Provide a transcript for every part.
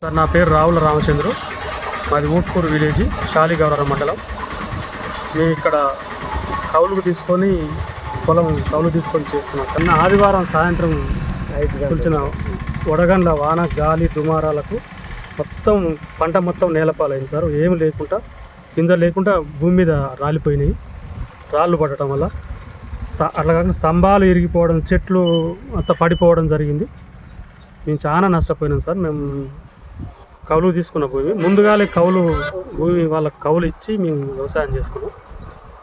Sir నా పేరు రావుల రామచంద్రు, మాది ఊట్కూరు విలేజ్, శాలిగౌరవ మండలం. మేము ఇక్కడ కౌలుకు తీసుకొని పొలం కౌలు తీసుకొని చేస్తున్నాం సార్. ఆదివారం సాయంత్రం కులిచిన వడగండ్ల వాన గాలి దుమారాలకు మొత్తం పంట మొత్తం నేలపాలైంది సార్. ఏమి లేకుండా గింజలు లేకుండా భూమి మీద రాలిపోయినాయి. రాళ్ళు పడటం వల్ల అట్లా కాకుండా స్తంభాలు ఇరిగిపోవడం, చెట్లు అంతా పడిపోవడం జరిగింది. మేము చాలా నష్టపోయినాం సార్. మేము కౌలు తీసుకున్న భూమి ముందుగానే భూమి వాళ్ళకి కౌలు ఇచ్చి మేము వ్యవసాయం చేసుకున్నాం.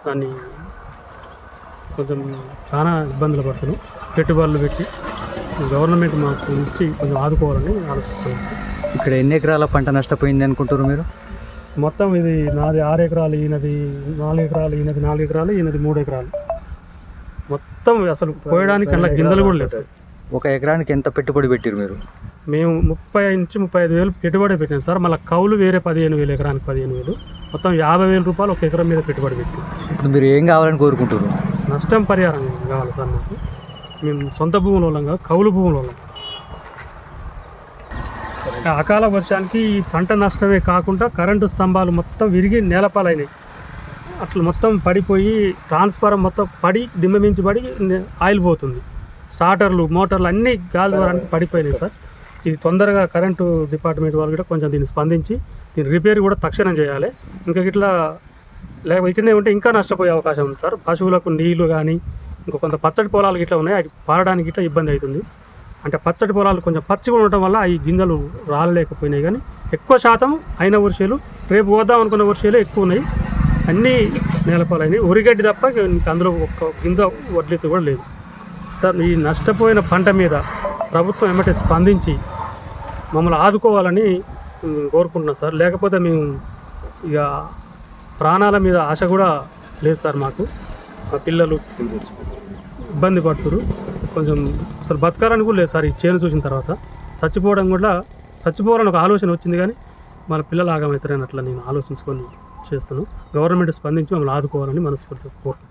దాన్ని కొంచెం చాలా ఇబ్బందులు పడుతున్నాం. పెట్టుబడులు పెట్టి గవర్నమెంట్ మాకు ఇచ్చి కొంచెం ఆదుకోవాలని ఆలోచిస్తున్నాం సార్. ఇక్కడ ఎన్ని ఎకరాల పంట నష్టపోయింది అనుకుంటారు మీరు? మొత్తం ఇది నాది 6 ఎకరాలు, ఈయనది 4 ఎకరాలు, ఈయనది 4 ఎకరాలు, ఈయనది 3 ఎకరాలు. మొత్తం అసలు పోయడానికి అలా గింజలు కూడా లేదు. ఒక ఎకరానికి ఎంత పెట్టుబడి పెట్టారు మీరు? మేము 30 నుంచి 35 వేలు పెట్టుబడి పెట్టాం సార్. మళ్ళీ కౌలు వేరే 15,000, ఎకరానికి 15,000, మొత్తం 50,000 రూపాయలు ఒక ఎకరం మీద పెట్టుబడి పెట్టాం. ఇప్పుడు మీరు ఏం కావాలని కోరుకుంటారు? నష్టం పరిహారం కావాలి సార్ మాకు. మేము సొంత భూముల వాళ్ళం కాదు, కౌలు భూముల వాళ్ళం. అకాల వర్షానికి ఈ పంట నష్టమే కాకుండా కరెంటు స్తంభాలు మొత్తం విరిగి నేలపాలైనాయి. అట్లా మొత్తం పడిపోయి ట్రాన్స్ఫారం మొత్తం పడి దిమ్మమించి పడి ఆయిల్ పోతుంది. స్టార్టర్లు, మోటార్లు అన్నీ గాలి ద్వారానికి పడిపోయినాయి సార్. ఇది తొందరగా కరెంటు డిపార్ట్మెంట్ వాళ్ళు కూడా కొంచెం దీన్ని స్పందించి దీని రిపేర్ కూడా తక్షణం చేయాలి. ఇంకా ఇట్లా ఇట్లనే ఉంటే ఇంకా నష్టపోయే అవకాశం ఉంది సార్. పశువులకు నీళ్లు కానీ ఇంకా కొంత పచ్చడి పొలాలు ఇట్లా ఉన్నాయి, అవి పారడానికి ఇట్లా ఇబ్బంది అవుతుంది. అంటే పచ్చడి పొలాలు కొంచెం పచ్చిగా ఉండటం వల్ల ఈ గింజలు రాలేకపోయినాయి. కానీ ఎక్కువ శాతం అయిన వర్షాలు, రేపు పోద్దాం అనుకున్న వర్షాలు ఎక్కువ ఉన్నాయి. అన్నీ నేలపాలైనవి. ఉరిగడ్డి తప్ప అందులో ఒక్క గింజ వడ్లెత్తు కూడా లేదు సార్. ఈ నష్టపోయిన పంట మీద ప్రభుత్వం ఏమంటే స్పందించి మమ్మల్ని ఆదుకోవాలని కోరుకుంటున్నాం సార్. లేకపోతే మేము ఇక ప్రాణాల మీద ఆశ కూడా లేదు సార్. మాకు మా పిల్లలు ఇబ్బంది పడుతున్నారు. కొంచెం అసలు బతకాలని కూడా లేదు సార్. ఈ చేను చూసిన తర్వాత చచ్చిపోవాలని ఒక ఆలోచన వచ్చింది, కానీ మన పిల్లలు ఆగమవుతారని అట్లా నేను ఆలోచించుకొని చేస్తున్నాను. గవర్నమెంట్ స్పందించి మమ్మల్ని ఆదుకోవాలని మనస్ఫూర్తిగా కోరుకుంటున్నాను.